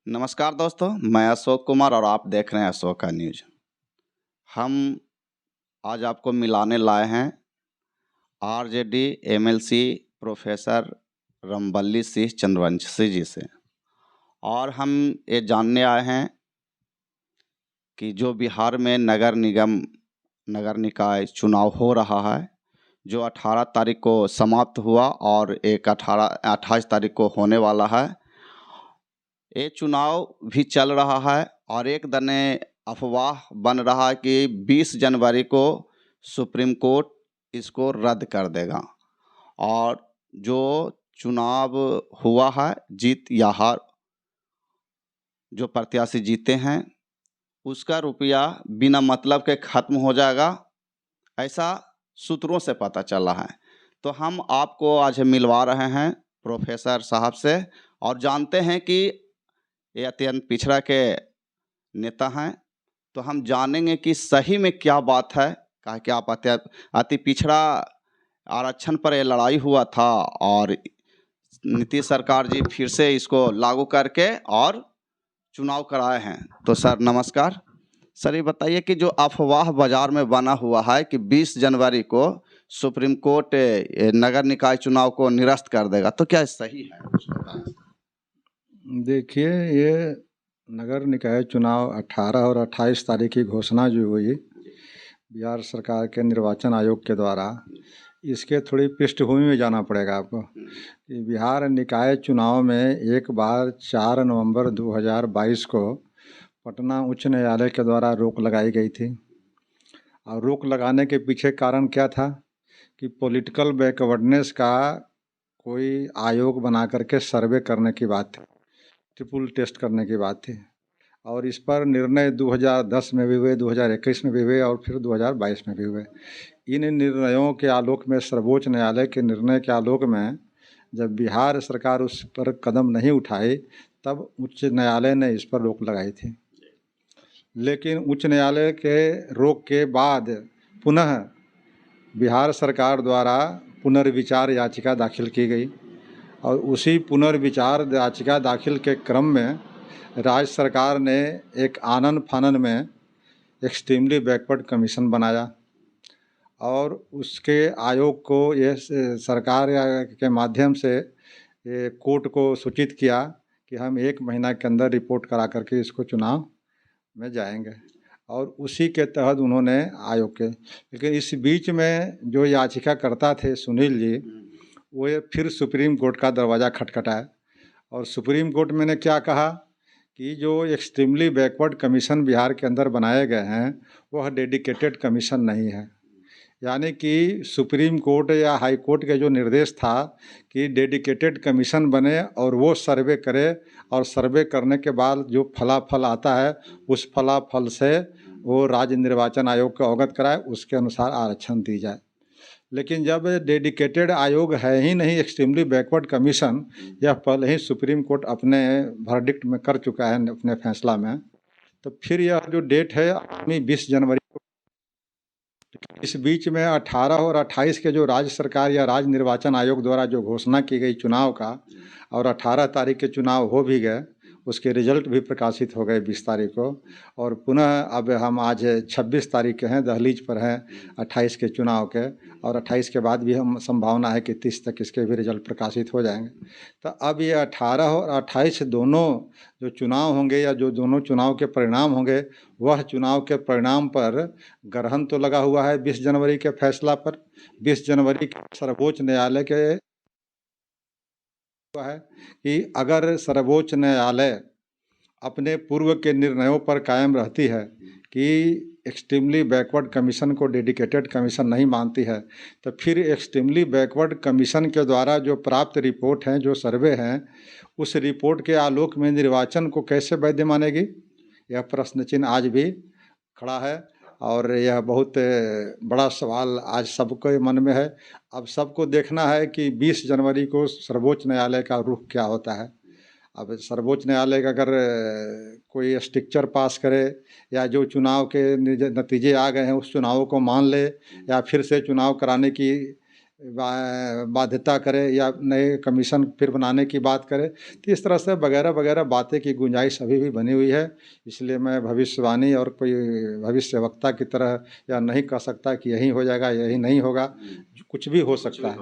नमस्कार दोस्तों, मैं अशोक कुमार और आप देख रहे हैं अशोका न्यूज। हम आज आपको मिलाने लाए हैं RJD MLC professor Rambali Singh Chandravanshi ji से। और हम ये जानने आए हैं कि जो बिहार में नगर निगम नगर निकाय चुनाव हो रहा है, जो 18 तारीख को समाप्त हुआ और एक 28 तारीख को होने वाला है। ये चुनाव भी चल रहा है और एक दने अफवाह बन रहा है कि 20 जनवरी को सुप्रीम कोर्ट इसको रद्द कर देगा और जो चुनाव हुआ है, जीत या हार, जो प्रत्याशी जीते हैं उसका रुपया बिना मतलब के खत्म हो जाएगा, ऐसा सूत्रों से पता चला है। तो हम आपको आज मिलवा रहे हैं प्रोफेसर साहब से और जानते हैं कि ये अत्यंत पिछड़ा के नेता हैं। तो हम जानेंगे कि सही में क्या बात है, कहा कि आप अति पिछड़ा आरक्षण पर ये लड़ाई हुआ था और नीतीश सरकार जी फिर से इसको लागू करके और चुनाव कराए हैं। तो सर नमस्कार। सर ये बताइए कि जो अफवाह बाजार में बना हुआ है कि 20 जनवरी को सुप्रीम कोर्ट नगर निकाय चुनाव को निरस्त कर देगा, तो क्या सही है? देखिए, ये नगर निकाय चुनाव 18 और 28 तारीख की घोषणा जो हुई बिहार सरकार के निर्वाचन आयोग के द्वारा, इसके थोड़ी पृष्ठभूमि में जाना पड़ेगा आपको कि बिहार निकाय चुनाव में एक बार 4 नवंबर 2022 को पटना उच्च न्यायालय के द्वारा रोक लगाई गई थी। और रोक लगाने के पीछे कारण क्या था कि पॉलिटिकल बैकवर्डनेस का कोई आयोग बना करके सर्वे करने की बात थी, ट्रिपल टेस्ट करने की बात थी। और इस पर निर्णय 2010 में भी हुए, 2021 में भी हुए और फिर 2022 में भी हुए। इन निर्णयों के आलोक में, सर्वोच्च न्यायालय के निर्णय के आलोक में, जब बिहार सरकार उस पर कदम नहीं उठाई तब उच्च न्यायालय ने इस पर रोक लगाई थी। लेकिन उच्च न्यायालय के रोक के बाद पुनः बिहार सरकार द्वारा पुनर्विचार याचिका दाखिल की गई और उसी पुनर्विचार याचिका दाखिल के क्रम में राज्य सरकार ने एक आनन फानन में एक्सट्रीमली बैकवर्ड कमीशन बनाया और उसके आयोग को ये सरकार के माध्यम से ये कोर्ट को सूचित किया कि हम 1 महीना के अंदर रिपोर्ट करा करके इसको चुनाव में जाएंगे। और उसी के तहत उन्होंने आयोग के, लेकिन इस बीच में जो याचिकाकर्ता थे सुनील जी, वो ये फिर सुप्रीम कोर्ट का दरवाज़ा खटखटाया और सुप्रीम कोर्ट में ने क्या कहा कि जो एक्सट्रीमली बैकवर्ड कमीशन बिहार के अंदर बनाए गए हैं वह डेडिकेटेड कमीशन नहीं है। यानी कि सुप्रीम कोर्ट या हाई कोर्ट के जो निर्देश था कि डेडिकेटेड कमीशन बने और वो सर्वे करे और सर्वे करने के बाद जो फलाफल आता है उस फलाफल से वो राज्य निर्वाचन आयोग को अवगत कराए, उसके अनुसार आरक्षण दी जाए। लेकिन जब डेडिकेटेड आयोग है ही नहीं, एक्सट्रीमली बैकवर्ड कमीशन, यह पहले ही सुप्रीम कोर्ट अपने वर्डिक्ट में कर चुका है अपने फैसला में, तो फिर यह जो डेट है आगामी 20 जनवरी को, इस बीच में 18 और 28 के जो राज्य सरकार या राज्य निर्वाचन आयोग द्वारा जो घोषणा की गई चुनाव का, और 18 तारीख के चुनाव हो भी गए, उसके रिजल्ट भी प्रकाशित हो गए 20 तारीख को। और पुनः अब हम आज 26 तारीख के हैं, दहलीज पर हैं 28 के चुनाव के, और 28 के बाद भी हम संभावना है कि 30 तक इसके भी रिजल्ट प्रकाशित हो जाएंगे। तो अब ये 18 और 28 दोनों जो चुनाव होंगे या जो दोनों चुनाव के परिणाम होंगे, वह चुनाव के परिणाम पर ग्रहण तो लगा हुआ है 20 जनवरी के फैसला पर। 20 जनवरी के सर्वोच्च न्यायालय के हुआ है कि अगर सर्वोच्च न्यायालय अपने पूर्व के निर्णयों पर कायम रहती है कि एक्सट्रीमली बैकवर्ड कमीशन को डेडिकेटेड कमीशन नहीं मानती है, तो फिर एक्सट्रीमली बैकवर्ड कमीशन के द्वारा जो प्राप्त रिपोर्ट हैं, जो सर्वे हैं, उस रिपोर्ट के आलोक में निर्वाचन को कैसे वैध मानेगी? यह प्रश्न चिन्ह आज भी खड़ा है और यह बहुत बड़ा सवाल आज सबके मन में है। अब सबको देखना है कि 20 जनवरी को सर्वोच्च न्यायालय का रुख क्या होता है। अब सर्वोच्च न्यायालय का अगर कोई स्ट्रिक्चर पास करे या जो चुनाव के नतीजे आ गए हैं उस चुनावों को मान ले या फिर से चुनाव कराने की बाध्यता करे या नए कमीशन फिर बनाने की बात करे, तो इस तरह से वगैरह वगैरह बातें की गुंजाइश अभी भी बनी हुई है। इसलिए मैं भविष्यवाणी और कोई भविष्यवक्ता की तरह या नहीं कह सकता कि यही हो जाएगा, यही नहीं होगा, कुछ भी हो सकता है।